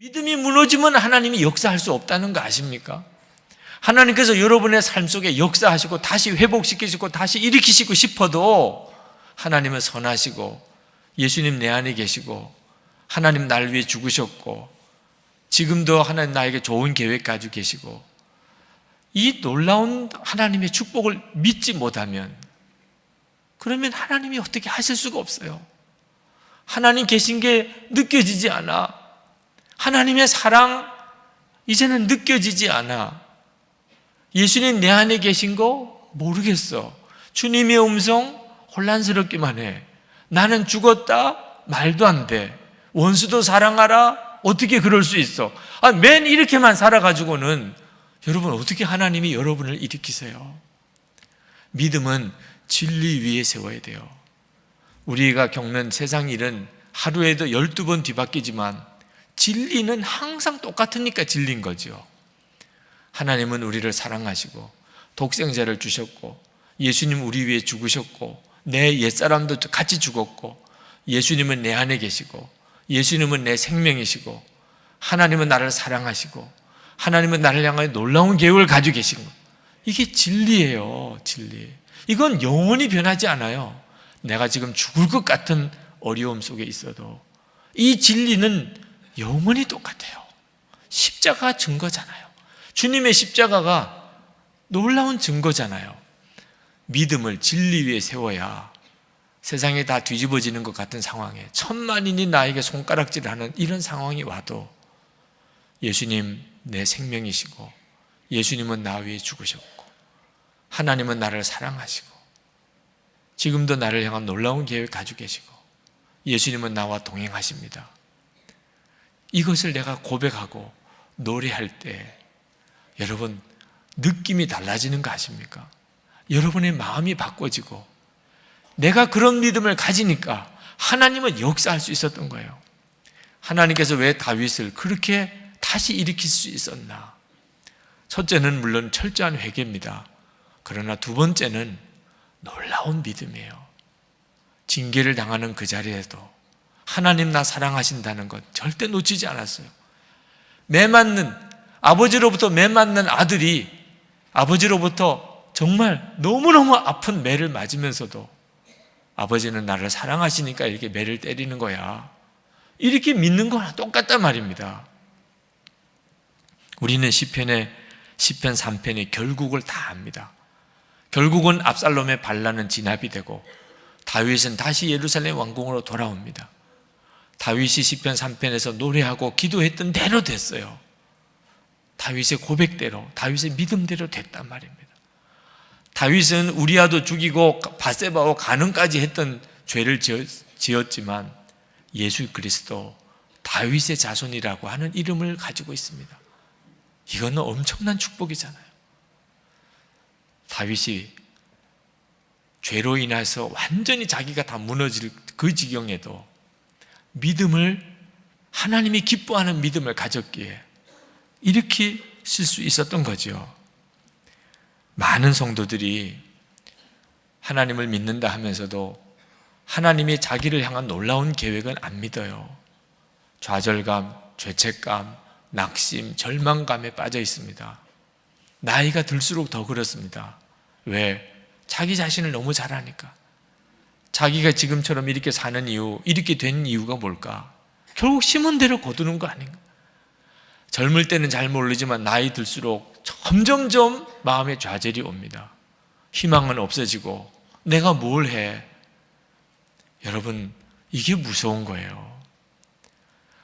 믿음이 무너지면 하나님이 역사할 수 없다는 거 아십니까? 하나님께서 여러분의 삶 속에 역사하시고 다시 회복시키시고 다시 일으키시고 싶어도 하나님은 선하시고 예수님 내 안에 계시고 하나님 날 위해 죽으셨고 지금도 하나님 나에게 좋은 계획 가지고 계시고 이 놀라운 하나님의 축복을 믿지 못하면 그러면 하나님이 어떻게 하실 수가 없어요. 하나님 계신 게 느껴지지 않아. 하나님의 사랑 이제는 느껴지지 않아. 예수님 내 안에 계신 거 모르겠어. 주님의 음성 혼란스럽기만 해. 나는 죽었다? 말도 안 돼. 원수도 사랑하라? 어떻게 그럴 수 있어? 맨 이렇게만 살아가지고는 여러분 어떻게 하나님이 여러분을 일으키세요? 믿음은 진리 위에 세워야 돼요. 우리가 겪는 세상 일은 하루에도 12번 뒤바뀌지만 진리는 항상 똑같으니까 진리인 거죠. 하나님은 우리를 사랑하시고 독생자를 주셨고 예수님 우리 위해 죽으셨고 내 옛사람도 같이 죽었고 예수님은 내 안에 계시고 예수님은 내 생명이시고 하나님은 나를 사랑하시고 하나님은 나를 향하여 놀라운 계획을 가지고 계신 것. 이게 진리예요. 진리. 이건 영원히 변하지 않아요. 내가 지금 죽을 것 같은 어려움 속에 있어도 이 진리는 영원히 똑같아요. 십자가 증거잖아요. 주님의 십자가가 놀라운 증거잖아요. 믿음을 진리 위에 세워야 세상이 다 뒤집어지는 것 같은 상황에 천만인이 나에게 손가락질을 하는 이런 상황이 와도 예수님 내 생명이시고 예수님은 나 위해 죽으셨고 하나님은 나를 사랑하시고 지금도 나를 향한 놀라운 계획 가지고 계시고 예수님은 나와 동행하십니다. 이것을 내가 고백하고 노래할 때 여러분 느낌이 달라지는 거 아십니까? 여러분의 마음이 바꿔지고 내가 그런 믿음을 가지니까 하나님은 역사할 수 있었던 거예요. 하나님께서 왜 다윗을 그렇게 다시 일으킬 수 있었나? 첫째는 물론 철저한 회개입니다. 그러나 두 번째는 놀라운 믿음이에요. 징계를 당하는 그 자리에도 하나님 나 사랑하신다는 것 절대 놓치지 않았어요. 아버지로부터 매 맞는 아들이 아버지로부터 정말 너무너무 아픈 매를 맞으면서도 아버지는 나를 사랑하시니까 이렇게 매를 때리는 거야. 이렇게 믿는 거랑 똑같단 말입니다. 우리는 시편 3편의 결국을 다 압니다. 결국은 압살롬의 반란은 진압이 되고 다윗은 다시 예루살렘 왕궁으로 돌아옵니다. 다윗이 시편 3편에서 노래하고 기도했던 대로 됐어요. 다윗의 고백대로, 다윗의 믿음대로 됐단 말입니다. 다윗은 우리아도 죽이고 바세바와 간음까지 했던 죄를 지었지만 예수 그리스도 다윗의 자손이라고 하는 이름을 가지고 있습니다. 이거는 엄청난 축복이잖아요. 다윗이 죄로 인해서 완전히 자기가 다 무너질 그 지경에도 믿음을, 하나님이 기뻐하는 믿음을 가졌기에 이렇게 쓸 수 있었던 거죠. 많은 성도들이 하나님을 믿는다 하면서도 하나님이 자기를 향한 놀라운 계획은 안 믿어요. 좌절감, 죄책감, 낙심, 절망감에 빠져 있습니다. 나이가 들수록 더 그렇습니다. 왜? 자기 자신을 너무 잘 아니까. 자기가 지금처럼 이렇게 사는 이유, 이렇게 된 이유가 뭘까? 결국 심은 대로 거두는 거 아닌가? 젊을 때는 잘 모르지만 나이 들수록 점점점 마음에 좌절이 옵니다. 희망은 없어지고 내가 뭘 해? 여러분, 이게 무서운 거예요.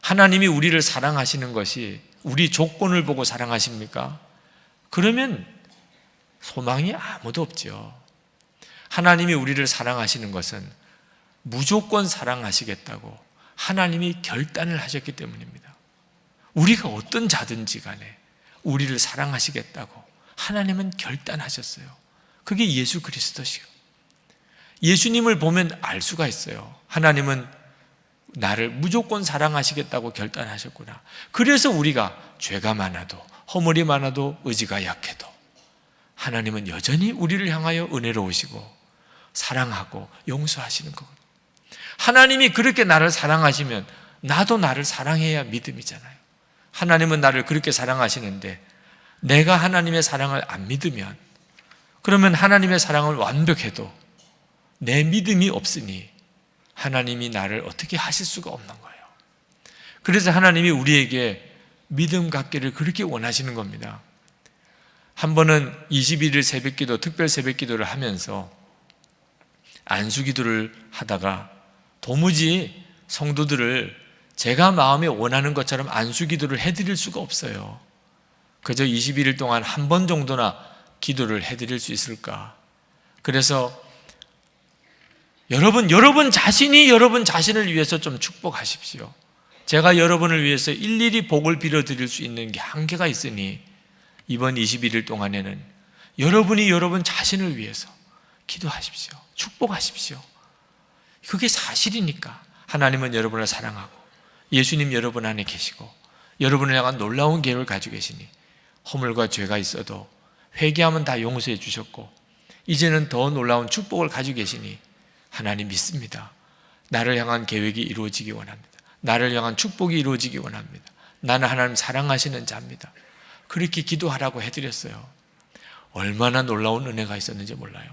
하나님이 우리를 사랑하시는 것이 우리 조건을 보고 사랑하십니까? 그러면 소망이 아무도 없죠. 하나님이 우리를 사랑하시는 것은 무조건 사랑하시겠다고 하나님이 결단을 하셨기 때문입니다. 우리가 어떤 자든지 간에 우리를 사랑하시겠다고 하나님은 결단하셨어요. 그게 예수 그리스도시요. 예수님을 보면 알 수가 있어요. 하나님은 나를 무조건 사랑하시겠다고 결단하셨구나. 그래서 우리가 죄가 많아도, 허물이 많아도, 의지가 약해도 하나님은 여전히 우리를 향하여 은혜로우시고 사랑하고 용서하시는 거거든요. 하나님이 그렇게 나를 사랑하시면 나도 나를 사랑해야 믿음이잖아요. 하나님은 나를 그렇게 사랑하시는데 내가 하나님의 사랑을 안 믿으면, 그러면 하나님의 사랑을 완벽해도 내 믿음이 없으니 하나님이 나를 어떻게 하실 수가 없는 거예요. 그래서 하나님이 우리에게 믿음 갖기를 그렇게 원하시는 겁니다. 한 번은 21일 새벽기도, 특별 새벽기도를 하면서 안수기도를 하다가 도무지 성도들을 제가 마음에 원하는 것처럼 안수기도를 해드릴 수가 없어요. 그저 21일 동안 한 번 정도나 기도를 해드릴 수 있을까? 그래서 여러분 자신이 여러분 자신을 위해서 좀 축복하십시오. 제가 여러분을 위해서 일일이 복을 빌어드릴 수 있는 게 한계가 있으니 이번 21일 동안에는 여러분이 여러분 자신을 위해서 기도하십시오. 축복하십시오. 그게 사실이니까. 하나님은 여러분을 사랑하고 예수님 여러분 안에 계시고 여러분을 향한 놀라운 계획을 가지고 계시니 허물과 죄가 있어도 회개하면 다 용서해 주셨고 이제는 더 놀라운 축복을 가지고 계시니 하나님 믿습니다. 나를 향한 계획이 이루어지기 원합니다. 나를 향한 축복이 이루어지기 원합니다. 나는 하나님 사랑하시는 자입니다. 그렇게 기도하라고 해드렸어요. 얼마나 놀라운 은혜가 있었는지 몰라요.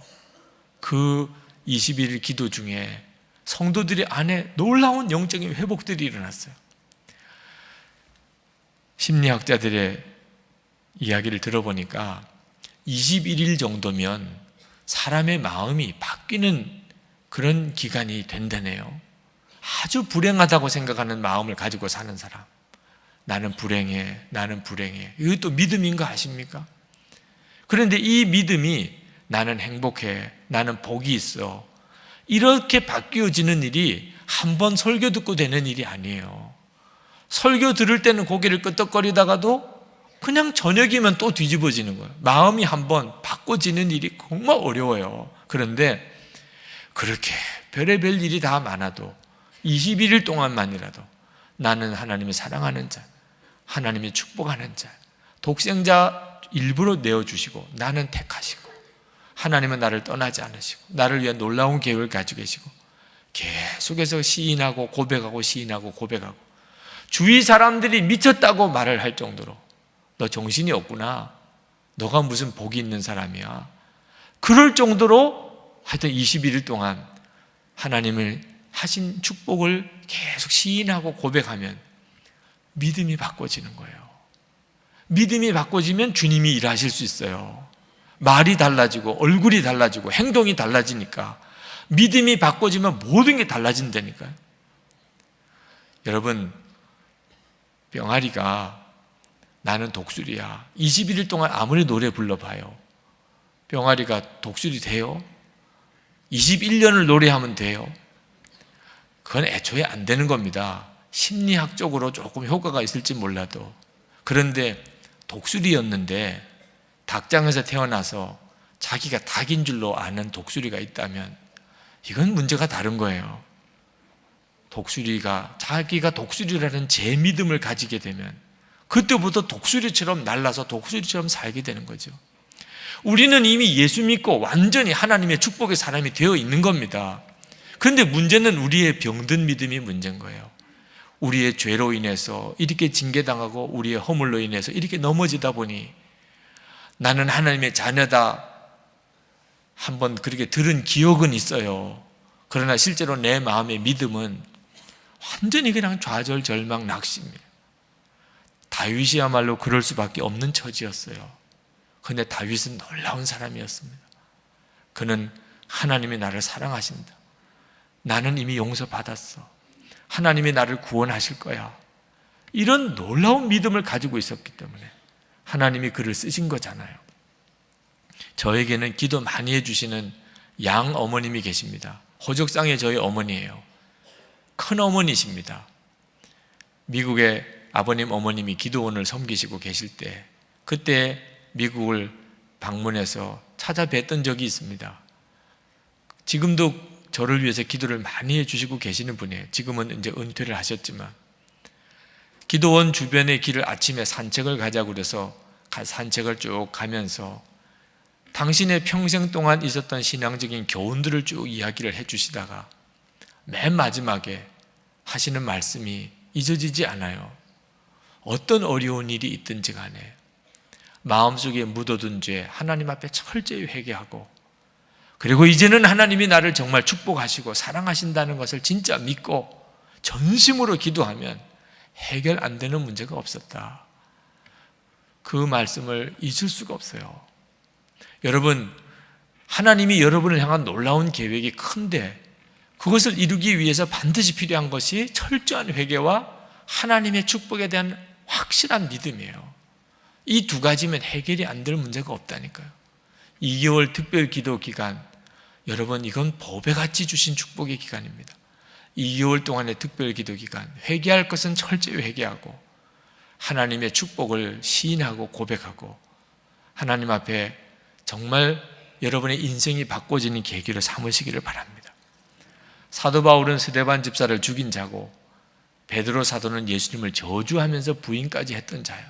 그 21일 기도 중에 성도들이 안에 놀라운 영적인 회복들이 일어났어요. 심리학자들의 이야기를 들어보니까 21일 정도면 사람의 마음이 바뀌는 그런 기간이 된다네요. 아주 불행하다고 생각하는 마음을 가지고 사는 사람, 나는 불행해, 나는 불행해, 이것도 믿음인 거 아십니까? 그런데 이 믿음이 나는 행복해, 나는 복이 있어, 이렇게 바뀌어지는 일이 한 번 설교 듣고 되는 일이 아니에요. 설교 들을 때는 고개를 끄덕거리다가도 그냥 저녁이면 또 뒤집어지는 거예요. 마음이 한번 바꿔지는 일이 정말 어려워요. 그런데 그렇게 별의별 일이 다 많아도 21일 동안만이라도 나는 하나님을 사랑하는 자, 하나님이 축복하는 자, 독생자 일부러 내어주시고 나는 택하시고 하나님은 나를 떠나지 않으시고 나를 위한 놀라운 계획을 가지고 계시고 계속해서 시인하고 고백하고 시인하고 고백하고 주위 사람들이 미쳤다고 말을 할 정도로 너 정신이 없구나, 너가 무슨 복이 있는 사람이야, 그럴 정도로 하여튼 21일 동안 하나님을 하신 축복을 계속 시인하고 고백하면 믿음이 바꿔지는 거예요. 믿음이 바꿔지면 주님이 일하실 수 있어요. 말이 달라지고 얼굴이 달라지고 행동이 달라지니까 믿음이 바꿔지면 모든 게 달라진다니까요. 여러분, 병아리가 나는 독수리야 21일 동안 아무리 노래 불러봐요. 병아리가 독수리 돼요? 21년을 노래하면 돼요? 그건 애초에 안 되는 겁니다. 심리학적으로 조금 효과가 있을지 몰라도. 그런데 독수리였는데 닭장에서 태어나서 자기가 닭인 줄로 아는 독수리가 있다면 이건 문제가 다른 거예요. 독수리가 자기가 독수리라는 제 믿음을 가지게 되면 그때부터 독수리처럼 날라서 독수리처럼 살게 되는 거죠. 우리는 이미 예수 믿고 완전히 하나님의 축복의 사람이 되어 있는 겁니다. 그런데 문제는 우리의 병든 믿음이 문제인 거예요. 우리의 죄로 인해서 이렇게 징계당하고 우리의 허물로 인해서 이렇게 넘어지다 보니 나는 하나님의 자녀다 한번 그렇게 들은 기억은 있어요. 그러나 실제로 내 마음의 믿음은 완전히 그냥 좌절절망 낙심이에요. 다윗이야말로 그럴 수밖에 없는 처지였어요. 그런데 다윗은 놀라운 사람이었습니다. 그는 하나님이 나를 사랑하신다, 나는 이미 용서받았어, 하나님이 나를 구원하실 거야, 이런 놀라운 믿음을 가지고 있었기 때문에 하나님이 그를 쓰신 거잖아요. 저에게는 기도 많이 해주시는 양 어머님이 계십니다. 호적상의 저희 어머니예요. 큰 어머니십니다. 미국의 아버님 어머님이 기도원을 섬기시고 계실 때 그때 미국을 방문해서 찾아뵀던 적이 있습니다. 지금도 저를 위해서 기도를 많이 해주시고 계시는 분이에요. 지금은 이제 은퇴를 하셨지만 기도원 주변의 길을 아침에 산책을 가자고 그래서 산책을 쭉 가면서 당신의 평생 동안 있었던 신앙적인 교훈들을 쭉 이야기를 해주시다가 맨 마지막에 하시는 말씀이 잊어지지 않아요. 어떤 어려운 일이 있든지 간에 마음속에 묻어둔 죄 하나님 앞에 철저히 회개하고, 그리고 이제는 하나님이 나를 정말 축복하시고 사랑하신다는 것을 진짜 믿고 전심으로 기도하면 해결 안 되는 문제가 없었다. 그 말씀을 잊을 수가 없어요. 여러분, 하나님이 여러분을 향한 놀라운 계획이 큰데 그것을 이루기 위해서 반드시 필요한 것이 철저한 회개와 하나님의 축복에 대한 확실한 믿음이에요. 이 두 가지면 해결이 안 될 문제가 없다니까요. 2개월 특별 기도 기간, 여러분 이건 법에같이 주신 축복의 기간입니다. 2개월 동안의 특별 기도 기간, 회개할 것은 철저히 회개하고 하나님의 축복을 시인하고 고백하고 하나님 앞에 정말 여러분의 인생이 바꿔지는 계기로 삼으시기를 바랍니다. 사도 바울은 스데반 집사를 죽인 자고, 베드로 사도는 예수님을 저주하면서 부인까지 했던 자예요.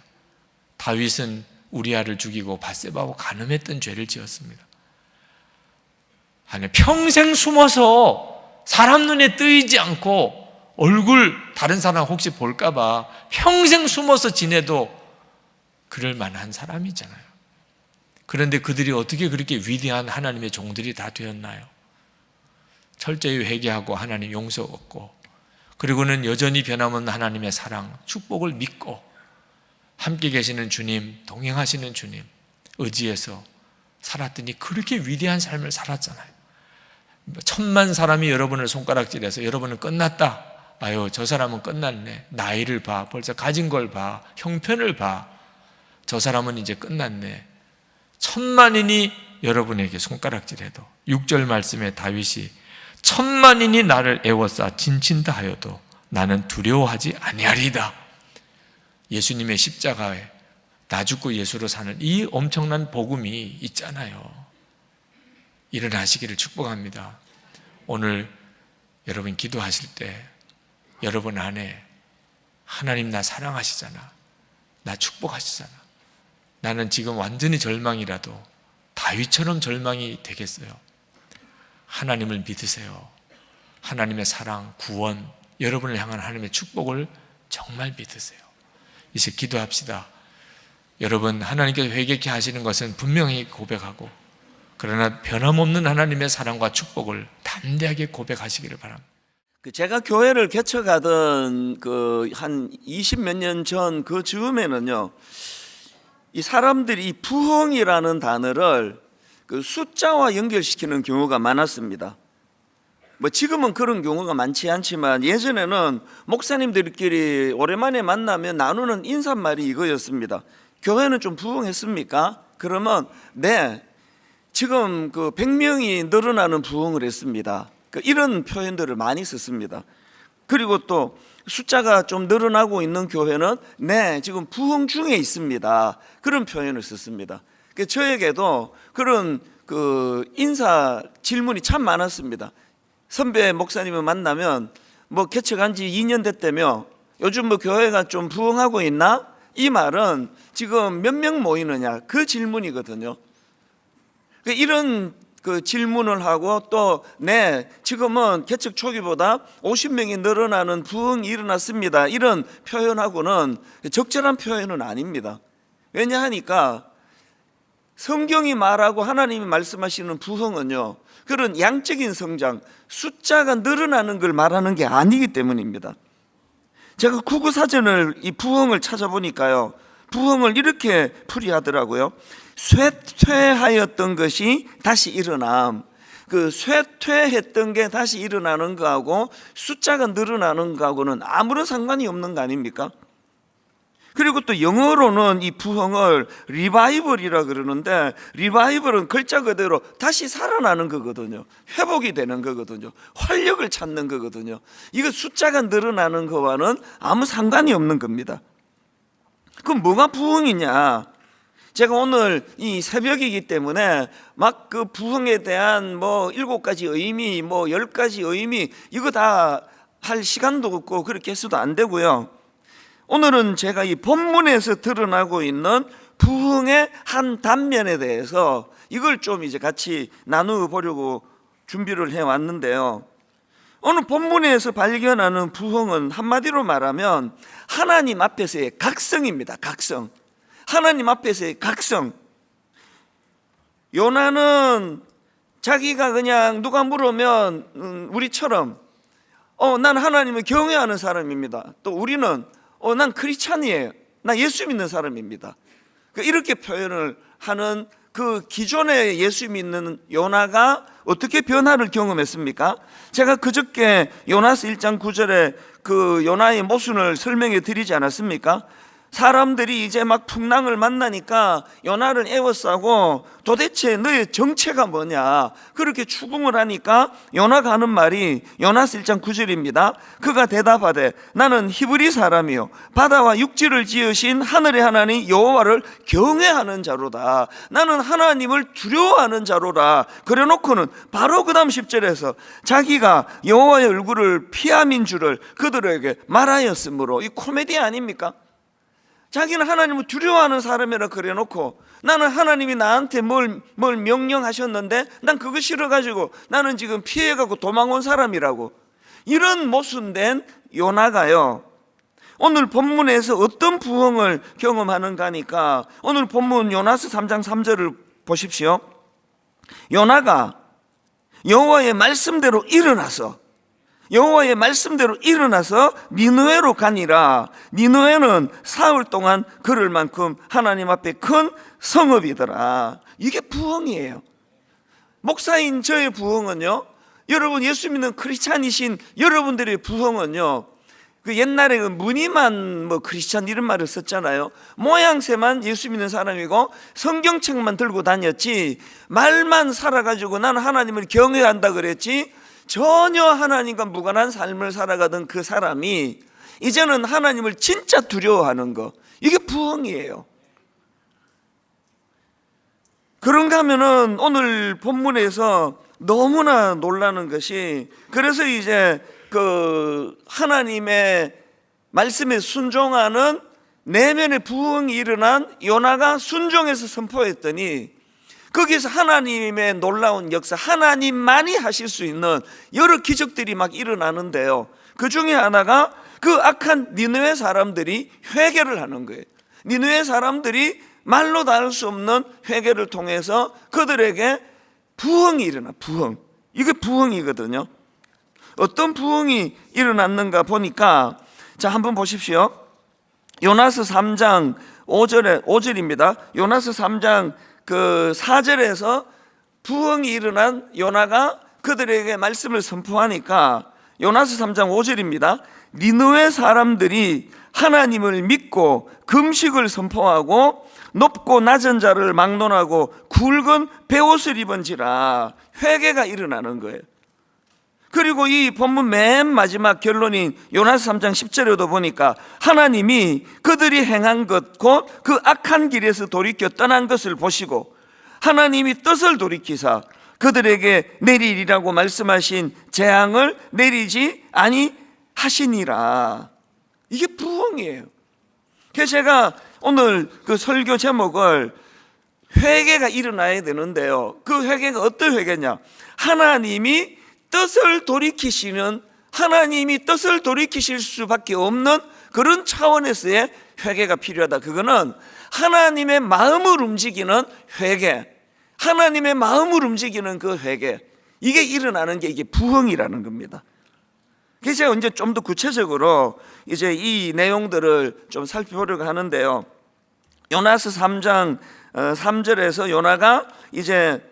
다윗은 우리아를 죽이고 밧세바하고 간음했던 죄를 지었습니다. 평생 숨어서 사람 눈에 뜨이지 않고 얼굴 다른 사람 혹시 볼까봐 평생 숨어서 지내도 그럴 만한 사람이잖아요. 그런데 그들이 어떻게 그렇게 위대한 하나님의 종들이 다 되었나요? 철저히 회개하고 하나님 용서 얻고, 그리고는 여전히 변함없는 하나님의 사랑, 축복을 믿고 함께 계시는 주님, 동행하시는 주님 의지해서 살았더니 그렇게 위대한 삶을 살았잖아요. 1000만 사람이 여러분을 손가락질해서 여러분은 끝났다, 아유 저 사람은 끝났네, 나이를 봐, 벌써 가진 걸 봐, 형편을 봐, 저 사람은 이제 끝났네, 1000만인이 여러분에게 손가락질해도 6절 말씀에 다윗이 1000만인이 나를 애워싸 진친다 하여도 나는 두려워하지 아니하리이다. 예수님의 십자가에 나 죽고 예수로 사는 이 엄청난 복음이 있잖아요. 일어나시기를 축복합니다. 오늘 여러분 기도하실 때 여러분 안에 하나님 나 사랑하시잖아, 나 축복하시잖아, 나는 지금 완전히 절망이라도 다윗처럼 절망이 되겠어요. 하나님을 믿으세요. 하나님의 사랑, 구원, 여러분을 향한 하나님의 축복을 정말 믿으세요. 이제 기도합시다. 여러분, 하나님께서 회개케 하시는 것은 분명히 고백하고, 그러나 변함없는 하나님의 사랑과 축복을 담대하게 고백하시기를 바랍니다. 제가 교회를 개척하던 한 20몇 년 전 그 즈음에는요, 이 사람들이 부흥이라는 단어를 숫자와 연결시키는 경우가 많았습니다. 지금은 그런 경우가 많지 않지만 예전에는 목사님들끼리 오랜만에 만나면 나누는 인사말이 이거였습니다. 교회는 좀 부흥했습니까? 그러면 네, 지금 100명이 늘어나는 부흥을 했습니다. 이런 표현들을 많이 썼습니다. 그리고 또 숫자가 좀 늘어나고 있는 교회는 네, 지금 부흥 중에 있습니다. 그런 표현을 썼습니다. 저에게도 그런 인사 질문이 참 많았습니다. 선배 목사님을 만나면 개척한 지 2년 됐다며, 요즘 교회가 좀 부흥하고 있나? 이 말은 지금 몇 명 모이느냐, 그 질문이거든요. 이런 질문을 하고 또 네, 지금은 개척 초기보다 50명이 늘어나는 부흥이 일어났습니다, 이런 표현하고는 적절한 표현은 아닙니다. 왜냐하니까 성경이 말하고 하나님이 말씀하시는 부흥은요, 그런 양적인 성장, 숫자가 늘어나는 걸 말하는 게 아니기 때문입니다. 제가 국어사전을 이 부흥을 찾아보니까요, 부흥을 이렇게 풀이하더라고요. 쇠퇴하였던 것이 다시 일어남. 쇠퇴했던 게 다시 일어나는 거하고 숫자가 늘어나는 거하고는 아무런 상관이 없는 거 아닙니까? 그리고 또 영어로는 이 부흥을 리바이벌이라 그러는데, 리바이벌은 글자 그대로 다시 살아나는 거거든요. 회복이 되는 거거든요. 활력을 찾는 거거든요. 이거 숫자가 늘어나는 거와는 아무 상관이 없는 겁니다. 그럼 뭐가 부흥이냐? 제가 오늘 이 새벽이기 때문에 막 부흥에 대한 7가지 의미, 10가지 의미, 이거 다 할 시간도 없고 그렇게 해서도 안 되고요. 오늘은 제가 이 본문에서 드러나고 있는 부흥의 한 단면에 대해서 이걸 좀 이제 같이 나누어 보려고 준비를 해 왔는데요. 오늘 본문에서 발견하는 부흥은 한마디로 말하면 하나님 앞에서의 각성입니다. 각성. 하나님 앞에서의 각성. 요나는 자기가 그냥 누가 물으면 우리처럼 난 하나님을 경외하는 사람입니다. 또 우리는 난 크리스찬이에요. 나 예수 믿는 사람입니다. 이렇게 표현을 하는 그 기존의 예수 믿는 요나가 어떻게 변화를 경험했습니까? 제가 그저께 요나서 1장 9절에 그 요나의 모순을 설명해 드리지 않았습니까? 사람들이 이제 막 풍랑을 만나니까 요나를 에워싸고 도대체 너의 정체가 뭐냐 그렇게 추궁을 하니까 요나가 하는 말이 요나서 1장 9절입니다. 그가 대답하되 나는 히브리 사람이요 바다와 육지를 지으신 하늘의 하나님 여호와를 경외하는 자로다. 나는 하나님을 두려워하는 자로라. 그래놓고는 바로 그 다음 10절에서 자기가 여호와의 얼굴을 피함인 줄을 그들에게 말하였으므로, 이 코미디 아닙니까? 자기는 하나님을 두려워하는 사람이라 그래놓고 나는 하나님이 나한테 뭘 명령하셨는데 난 그거 싫어가지고 나는 지금 피해가고 도망온 사람이라고, 이런 모순된 요나가요 오늘 본문에서 어떤 부흥을 경험하는가 하니까 오늘 본문 요나서 3장 3절을 보십시오. 요나가 여호와의 말씀대로 일어나서 니느웨로 가니라. 니느웨는 사흘 동안 걸을 만큼 하나님 앞에 큰 성읍이더라. 이게 부흥이에요. 목사인 저의 부흥은요, 여러분 예수 믿는 크리스찬이신 여러분들의 부흥은요, 그 옛날에 그 무늬만 크리스찬 이런 말을 썼잖아요. 모양새만 예수 믿는 사람이고 성경책만 들고 다녔지 말만 살아가지고 나는 하나님을 경외한다 그랬지 전혀 하나님과 무관한 삶을 살아가던 그 사람이 이제는 하나님을 진짜 두려워하는 거, 이게 부흥이에요. 그런가 하면은 오늘 본문에서 너무나 놀라는 것이, 그래서 이제 그 하나님의 말씀에 순종하는 내면의 부흥이 일어난 요나가 순종해서 선포했더니 거기서 하나님의 놀라운 역사, 하나님만이 하실 수 있는 여러 기적들이 막 일어나는데요, 그 중에 하나가 그 악한 니느웨 사람들이 회개를 하는 거예요. 니느웨 사람들이 말로 다 할 수 없는 회개를 통해서 그들에게 부흥이 일어나. 부흥, 이게 부흥이거든요. 어떤 부흥이 일어났는가 보니까, 자 한번 보십시오. 요나서 3장 5절입니다. 요나서 3장 그 4절에서 부흥이 일어난 요나가 그들에게 말씀을 선포하니까 요나서 3장 5절입니다. 니느웨 사람들이 하나님을 믿고 금식을 선포하고 높고 낮은 자를 막론하고 굵은 베옷을 입은지라. 회개가 일어나는 거예요. 그리고 이 본문 맨 마지막 결론인 요나서 3장 10절에도 보니까 하나님이 그들이 행한 것 곧 그 악한 길에서 돌이켜 떠난 것을 보시고 하나님이 뜻을 돌이키사 그들에게 내리리라고 말씀하신 재앙을 내리지 아니하시니라. 이게 부흥이에요. 그래서 제가 오늘 그 설교 제목을 회개가 일어나야 되는데요, 그 회개가 어떤 회개냐, 하나님이 뜻을 돌이키시는, 하나님이 뜻을 돌이키실 수밖에 없는 그런 차원에서의 회개가 필요하다. 그거는 하나님의 마음을 움직이는 회개, 하나님의 마음을 움직이는 그 회개, 이게 일어나는 게 이게 부흥이라는 겁니다. 그래서 제가 이제 좀 더 구체적으로 이제 이 내용들을 좀 살펴보려고 하는데요, 요나서 3장 3절에서 요나가 이제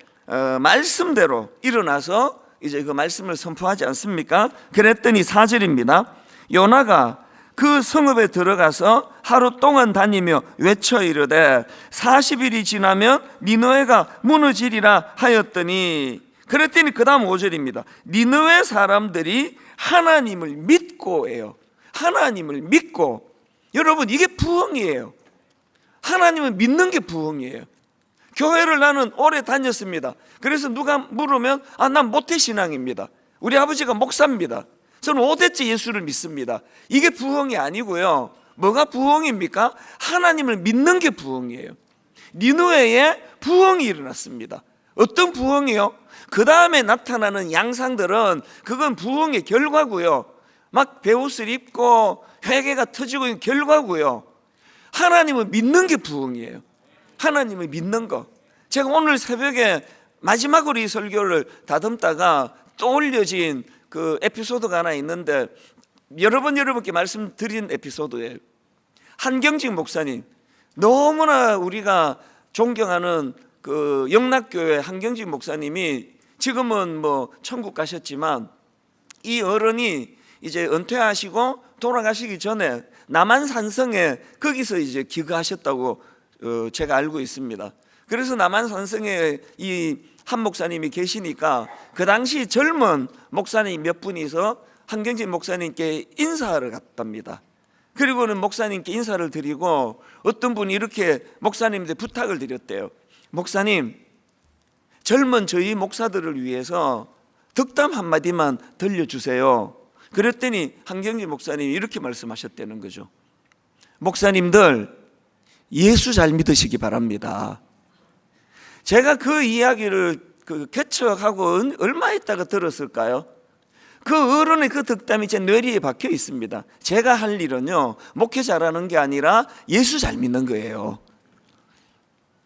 말씀대로 일어나서 이제 그 말씀을 선포하지 않습니까? 그랬더니 4절입니다. 요나가 그 성읍에 들어가서 하루 동안 다니며 외쳐 이르되 40일이 지나면 니느웨가 무너지리라 하였더니, 그랬더니 그 다음 5절입니다. 니느웨 사람들이 하나님을 믿고예요. 하나님을 믿고. 여러분 이게 부흥이에요. 하나님을 믿는 게 부흥이에요. 교회를 나는 오래 다녔습니다. 그래서 누가 물으면 난 모태신앙입니다. 우리 아버지가 목사입니다. 저는 5대째 예수를 믿습니다. 이게 부흥이 아니고요. 뭐가 부흥입니까? 하나님을 믿는 게 부흥이에요. 니느웨에 부흥이 일어났습니다. 어떤 부흥이요? 그 다음에 나타나는 양상들은 그건 부흥의 결과고요. 막 베옷을 입고 회개가 터지고 있는 결과고요. 하나님을 믿는 게 부흥이에요. 하나님을 믿는 거. 제가 오늘 새벽에 마지막으로 이 설교를 다듬다가 떠올려진 그 에피소드가 하나 있는데, 여러 번 여러분께 말씀드린 에피소드예요. 한경직 목사님, 너무나 우리가 존경하는 그 영락교회 한경직 목사님이 지금은 뭐 천국 가셨지만, 이 어른이 이제 은퇴하시고 돌아가시기 전에 남한산성에 거기서 이제 기거하셨다고 제가 알고 있습니다. 그래서 남한산성에 이 한 목사님이 계시니까 그 당시 젊은 목사님 몇 분이서 한경직 목사님께 인사를 갔답니다. 그리고는 목사님께 인사를 드리고 어떤 분이 이렇게 목사님한테 부탁을 드렸대요. 목사님, 젊은 저희 목사들을 위해서 덕담 한마디만 들려주세요. 그랬더니 한경직 목사님이 이렇게 말씀하셨다는 거죠. 목사님들, 예수 잘 믿으시기 바랍니다. 제가 그 이야기를 개척하고 얼마 있다가 들었을까요? 그 어른의 그 덕담이 제 뇌리에 박혀 있습니다. 제가 할 일은요, 목회 잘하는 게 아니라 예수 잘 믿는 거예요.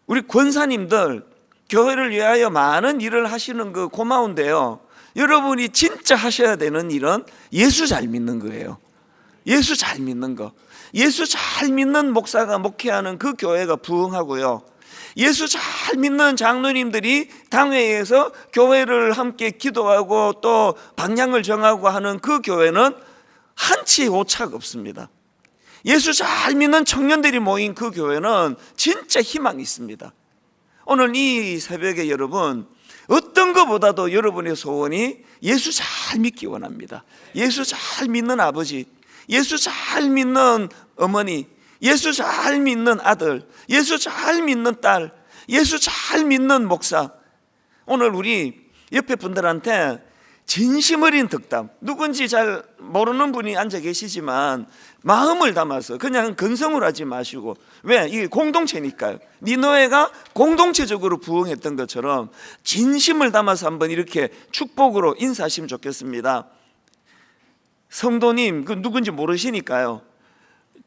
우리 권사님들 교회를 위하여 많은 일을 하시는 거 고마운데요, 여러분이 진짜 하셔야 되는 일은 예수 잘 믿는 거예요. 예수 잘 믿는 거. 예수 잘 믿는 목사가 목회하는 그 교회가 부흥하고요, 예수 잘 믿는 장로님들이 당회에서 교회를 함께 기도하고 또 방향을 정하고 하는 그 교회는 한치 오차가 없습니다. 예수 잘 믿는 청년들이 모인 그 교회는 진짜 희망이 있습니다. 오늘 이 새벽에 여러분, 어떤 것보다도 여러분의 소원이 예수 잘 믿기 원합니다. 예수 잘 믿는 아버지, 예수 잘 믿는 어머니, 예수 잘 믿는 아들, 예수 잘 믿는 딸, 예수 잘 믿는 목사. 오늘 우리 옆에 분들한테 진심 어린 덕담, 누군지 잘 모르는 분이 앉아 계시지만 마음을 담아서 그냥 근성으로 하지 마시고, 왜? 이게 공동체니까요. 니노회가 공동체적으로 부흥했던 것처럼 진심을 담아서 한번 이렇게 축복으로 인사하시면 좋겠습니다. 성도님, 그 누군지 모르시니까요,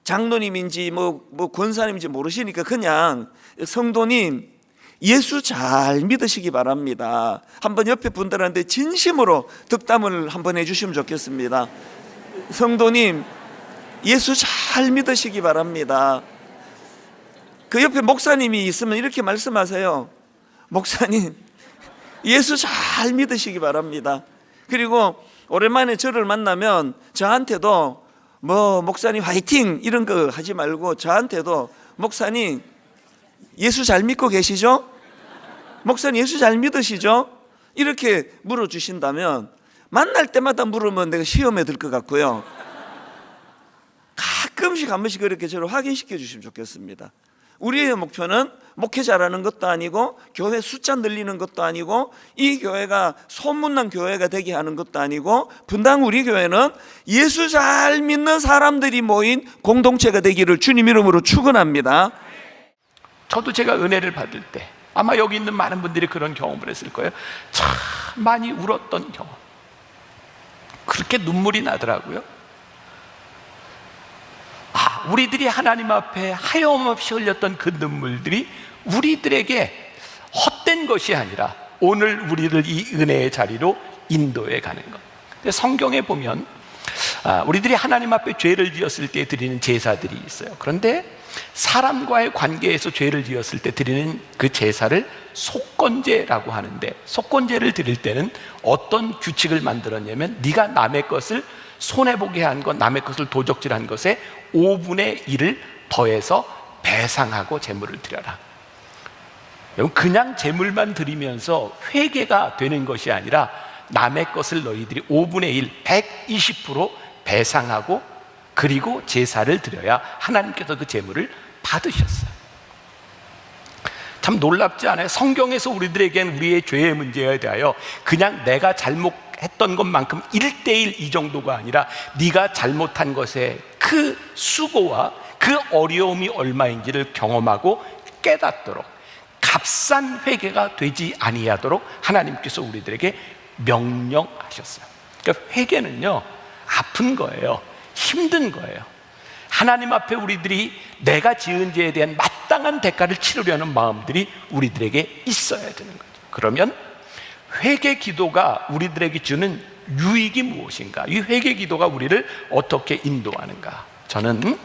장로님인지 뭐 권사님인지 모르시니까 그냥 성도님, 예수 잘 믿으시기 바랍니다. 한번 옆에 분들한테 진심으로 덕담을 한번 해주시면 좋겠습니다. 성도님, 예수 잘 믿으시기 바랍니다. 그 옆에 목사님이 있으면 이렇게 말씀하세요. 목사님, 예수 잘 믿으시기 바랍니다. 그리고 오랜만에 저를 만나면 저한테도 뭐 목사님 화이팅 이런 거 하지 말고 저한테도 목사님 예수 잘 믿고 계시죠? 목사님 예수 잘 믿으시죠? 이렇게 물어주신다면, 만날 때마다 물으면 내가 시험에 들 것 같고요, 가끔씩 한 번씩 그렇게 저를 확인시켜 주시면 좋겠습니다. 우리의 목표는 목회 잘하는 것도 아니고 교회 숫자 늘리는 것도 아니고 이 교회가 소문난 교회가 되게 하는 것도 아니고, 분당 우리 교회는 예수 잘 믿는 사람들이 모인 공동체가 되기를 주님 이름으로 축원합니다. 저도 제가 은혜를 받을 때 아마 여기 있는 많은 분들이 그런 경험을 했을 거예요. 참 많이 울었던 경험. 그렇게 눈물이 나더라고요. 우리들이 하나님 앞에 하염없이 흘렸던 그 눈물들이 우리들에게 헛된 것이 아니라 오늘 우리를 이 은혜의 자리로 인도해 가는 것. 성경에 보면 우리들이 하나님 앞에 죄를 지었을 때 드리는 제사들이 있어요. 그런데 사람과의 관계에서 죄를 지었을 때 드리는 그 제사를 속건제라고 하는데, 속건제를 드릴 때는 어떤 규칙을 만들었냐면, 네가 남의 것을 손해보게 한 것, 남의 것을 도적질한 것에 5분의 1을 더해서 배상하고 제물을 드려라. 여러분, 그냥 제물만 드리면서 회개가 되는 것이 아니라 남의 것을 너희들이 5분의 1, 120% 배상하고 그리고 제사를 드려야 하나님께서 그 제물을 받으셨어요. 참 놀랍지 않아요? 성경에서 우리들에겐 우리의 죄의 문제에 대하여 그냥 내가 잘못했던 것만큼 1:1 이 정도가 아니라 네가 잘못한 것에 그 수고와 그 어려움이 얼마인지를 경험하고 깨닫도록 값싼 회개가 되지 아니하도록 하나님께서 우리들에게 명령하셨어요. 그러니까 회개는요, 아픈 거예요. 힘든 거예요. 하나님 앞에 우리들이 내가 지은 죄에 대한 마땅한 대가를 치르려는 마음들이 우리들에게 있어야 되는 거죠. 그러면 회개 기도가 우리들에게 주는 유익이 무엇인가? 이 회개 기도가 우리를 어떻게 인도하는가? 저는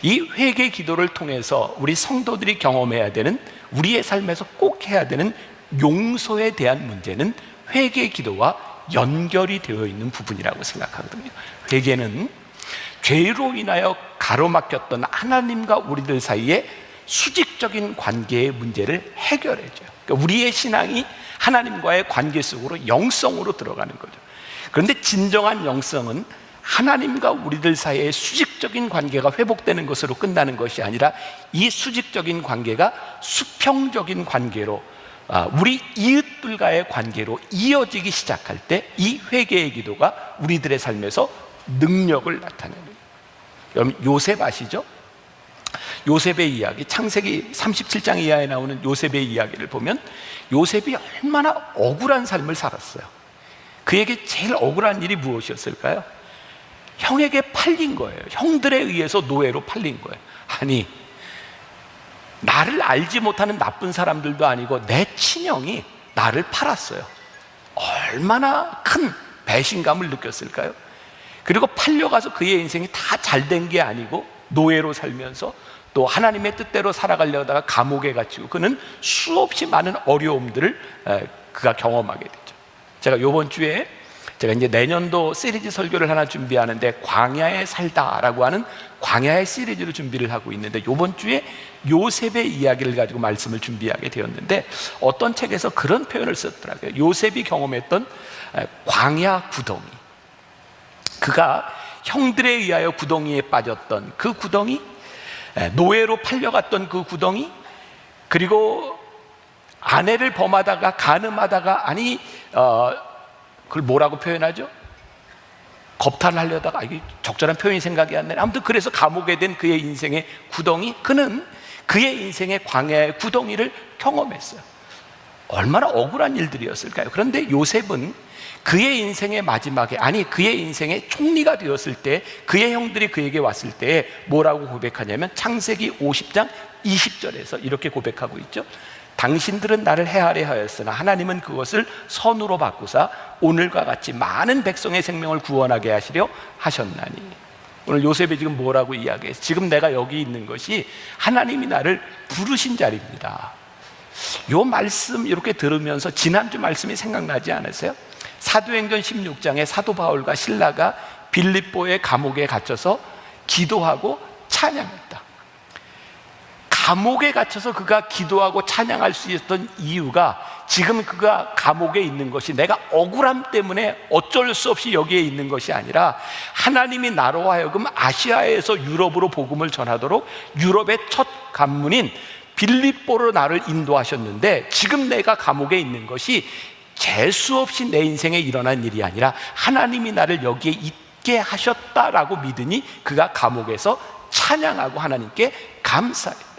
이 회개 기도를 통해서 우리 성도들이 경험해야 되는, 우리의 삶에서 꼭 해야 되는 용서에 대한 문제는 회개 기도와 연결이 되어 있는 부분이라고 생각하거든요. 회개는 죄로 인하여 가로막혔던 하나님과 우리들 사이의 수직적인 관계의 문제를 해결해줘요. 그러니까 우리의 신앙이 하나님과의 관계 속으로 영성으로 들어가는 거죠. 그런데 진정한 영성은 하나님과 우리들 사이의 수직적인 관계가 회복되는 것으로 끝나는 것이 아니라 이 수직적인 관계가 수평적인 관계로, 우리 이웃들과의 관계로 이어지기 시작할 때 이 회개의 기도가 우리들의 삶에서 능력을 나타내는. 여러분, 요셉 아시죠? 요셉의 이야기, 창세기 37장 이하에 나오는 요셉의 이야기를 보면 요셉이 얼마나 억울한 삶을 살았어요. 그에게 제일 억울한 일이 무엇이었을까요? 형에게 팔린 거예요. 형들에 의해서 노예로 팔린 거예요. 아니, 나를 알지 못하는 나쁜 사람들도 아니고 내 친형이 나를 팔았어요. 얼마나 큰 배신감을 느꼈을까요? 그리고 팔려가서 그의 인생이 다 잘된 게 아니고 노예로 살면서 또 하나님의 뜻대로 살아가려다가 감옥에 갇히고 그는 수없이 많은 어려움들을 그가 경험하게 되죠. 제가 이번 주에 제가 이제 내년도 시리즈 설교를 하나 준비하는데 광야에 살다라고 하는 광야의 시리즈로 준비를 하고 있는데 이번 주에 요셉의 이야기를 가지고 말씀을 준비하게 되었는데 어떤 책에서 그런 표현을 썼더라고요. 요셉이 경험했던 광야 구덩이, 그가 형들에 의하여 구덩이에 빠졌던 그 구덩이, 노예로 팔려갔던 그 구덩이, 그리고 아내를 범하다가 간음하다가, 아니 그걸 뭐라고 표현하죠? 겁탈을 하려다가, 이게 적절한 표현이 생각이 안 나네. 아무튼 그래서 감옥에 된 그의 인생의 구덩이, 그는 그의 인생의 광야의 구덩이를 경험했어요. 얼마나 억울한 일들이었을까요? 그런데 요셉은 그의 인생의 마지막에, 아니 그의 인생의 총리가 되었을 때 그의 형들이 그에게 왔을 때 뭐라고 고백하냐면 창세기 50장 20절에서 이렇게 고백하고 있죠. 당신들은 나를 헤아려 하였으나 하나님은 그것을 선으로 바꾸사 오늘과 같이 많은 백성의 생명을 구원하게 하시려 하셨나니. 오늘 요셉이 지금 뭐라고 이야기해서 지금 내가 여기 있는 것이 하나님이 나를 부르신 자리입니다. 요 말씀 이렇게 들으면서 지난주 말씀이 생각나지 않으세요? 사도행전 16장에 사도 바울과 실라가 빌립보의 감옥에 갇혀서 기도하고 찬양했다. 감옥에 갇혀서 그가 기도하고 찬양할 수 있었던 이유가 지금 그가 감옥에 있는 것이 내가 억울함 때문에 어쩔 수 없이 여기에 있는 것이 아니라 하나님이 나로 하여금 아시아에서 유럽으로 복음을 전하도록 유럽의 첫 관문인 빌립보로 나를 인도하셨는데 지금 내가 감옥에 있는 것이 재수 없이 내 인생에 일어난 일이 아니라 하나님이 나를 여기에 있게 하셨다라고 믿으니 그가 감옥에서 찬양하고 하나님께 감사했다.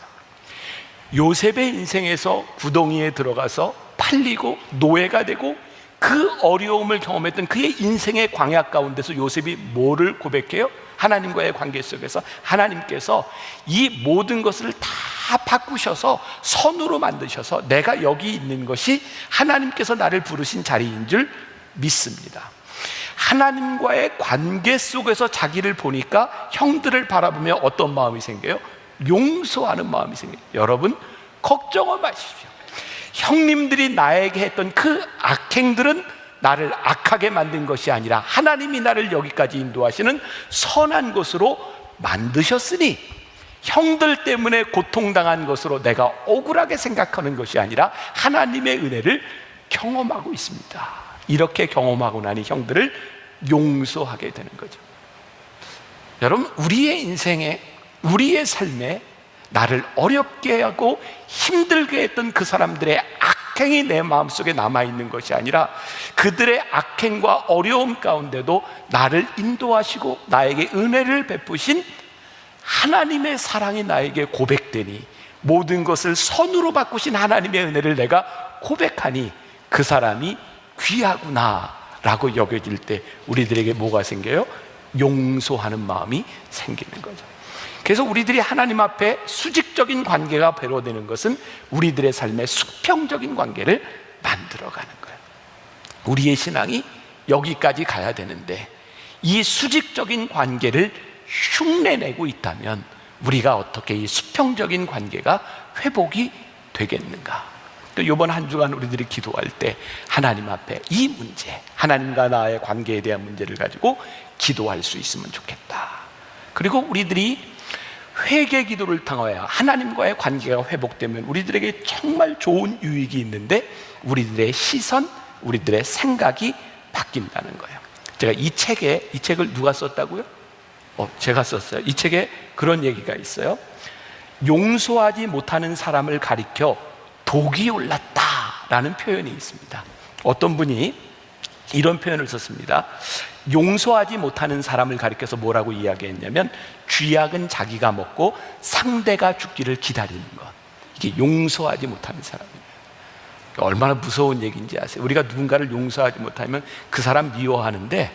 요셉의 인생에서 구덩이에 들어가서 팔리고 노예가 되고 그 어려움을 경험했던 그의 인생의 광야 가운데서 요셉이 뭐를 고백해요? 하나님과의 관계 속에서 하나님께서 이 모든 것을 다 바꾸셔서 선으로 만드셔서 내가 여기 있는 것이 하나님께서 나를 부르신 자리인 줄 믿습니다. 하나님과의 관계 속에서 자기를 보니까 형들을 바라보며 어떤 마음이 생겨요? 용서하는 마음이 생겨요. 여러분 걱정은 마십시오. 형님들이 나에게 했던 그 악행들은 나를 악하게 만든 것이 아니라 하나님이 나를 여기까지 인도하시는 선한 것으로 만드셨으니 형들 때문에 고통당한 것으로 내가 억울하게 생각하는 것이 아니라 하나님의 은혜를 경험하고 있습니다. 이렇게 경험하고 나니 형들을 용서하게 되는 거죠. 여러분, 우리의 인생에, 우리의 삶에 나를 어렵게 하고 힘들게 했던 그 사람들의 악행이 내 마음속에 남아있는 것이 아니라 그들의 악행과 어려움 가운데도 나를 인도하시고 나에게 은혜를 베푸신 하나님의 사랑이 나에게 고백되니 모든 것을 선으로 바꾸신 하나님의 은혜를 내가 고백하니 그 사람이 귀하구나 라고 여겨질 때 우리들에게 뭐가 생겨요? 용서하는 마음이 생기는 거죠. 그래서 우리들이 하나님 앞에 수직적인 관계가 배로되는 것은 우리들의 삶의 수평적인 관계를 만들어가는 거예요. 우리의 신앙이 여기까지 가야 되는데 이 수직적인 관계를 흉내내고 있다면 우리가 어떻게 이 수평적인 관계가 회복이 되겠는가? 또 이번 한 주간 우리들이 기도할 때 하나님 앞에 이 문제, 하나님과 나의 관계에 대한 문제를 가지고 기도할 수 있으면 좋겠다. 그리고 우리들이 회개 기도를 통하여 하나님과의 관계가 회복되면 우리들에게 정말 좋은 유익이 있는데 우리들의 시선, 우리들의 생각이 바뀐다는 거예요. 제가 이 책을 누가 썼다고요? 제가 썼어요. 이 책에 그런 얘기가 있어요. 용서하지 못하는 사람을 가리켜 독이 올랐다라는 표현이 있습니다. 어떤 분이 이런 표현을 썼습니다. 용서하지 못하는 사람을 가리켜서 뭐라고 이야기했냐면 쥐약은 자기가 먹고 상대가 죽기를 기다리는 것. 이게 용서하지 못하는 사람이에요. 얼마나 무서운 얘기인지 아세요? 우리가 누군가를 용서하지 못하면 그 사람 미워하는데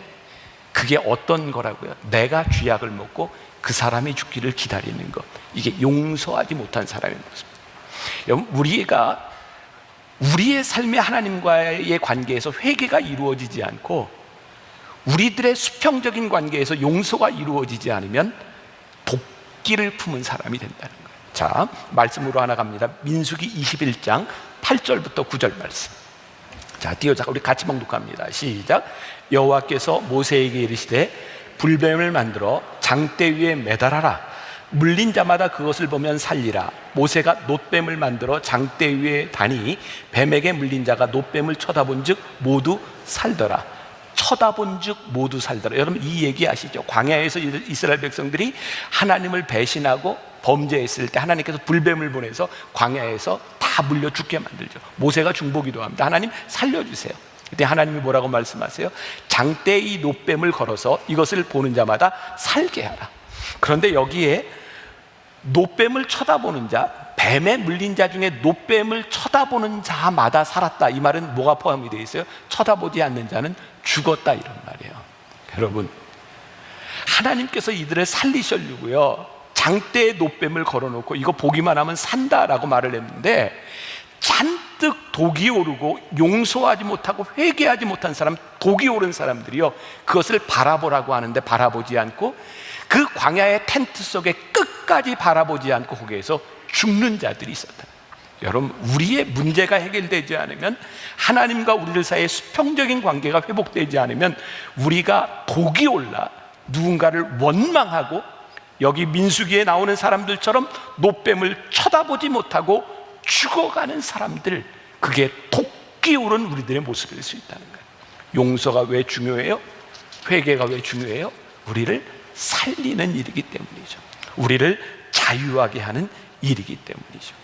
그게 어떤 거라고요? 내가 쥐약을 먹고 그 사람이 죽기를 기다리는 것. 이게 용서하지 못한 사람의 모습입니다. 여러분, 우리가 우리의 삶의 하나님과의 관계에서 회개가 이루어지지 않고 우리들의 수평적인 관계에서 용서가 이루어지지 않으면 도끼를 품은 사람이 된다는 거예요. 자, 말씀으로 하나 갑니다. 민수기 21장 8절부터 9절 말씀. 자, 띄워자 우리 같이 봉독합니다. 시작. 여호와께서 모세에게 이르시되 불뱀을 만들어 장대 위에 매달아라. 물린 자마다 그것을 보면 살리라. 모세가 놋뱀을 만들어 장대 위에 다니 뱀에게 물린 자가 놋뱀을 쳐다본즉 모두 살더라. 쳐다본즉 모두 살더라. 여러분 이 얘기 아시죠? 광야에서 이스라엘 백성들이 하나님을 배신하고 범죄했을 때 하나님께서 불뱀을 보내서 광야에서 다 물려 죽게 만들죠. 모세가 중보기도 합니다. 하나님 살려주세요. 그때 하나님이 뭐라고 말씀하세요? 장대에 이 놋뱀을 걸어서 이것을 보는 자마다 살게 하라. 그런데 여기에 놋뱀을 쳐다보는 자, 뱀에 물린 자 중에 놋뱀을 쳐다보는 자마다 살았다. 이 말은 뭐가 포함이 되어 있어요? 쳐다보지 않는 자는 죽었다 이런 말이에요. 여러분, 하나님께서 이들을 살리시려고요 장대에 놋뱀을 걸어놓고 이거 보기만 하면 산다라고 말을 했는데 잔뜩 독이 오르고 용서하지 못하고 회개하지 못한 사람, 독이 오른 사람들이요 그것을 바라보라고 하는데 바라보지 않고 그 광야의 텐트 속에 끝까지 바라보지 않고 거기에서 죽는 자들이 있었다. 여러분, 우리의 문제가 해결되지 않으면, 하나님과 우리들 사이의 수평적인 관계가 회복되지 않으면 우리가 독이 올라 누군가를 원망하고 여기 민수기에 나오는 사람들처럼 놋뱀을 쳐다보지 못하고 죽어가는 사람들, 그게 독이 오른 우리들의 모습일 수 있다는 거예요. 용서가 왜 중요해요? 회개가 왜 중요해요? 우리를 살리는 일이기 때문이죠. 우리를 자유하게 하는 일이기 때문이죠.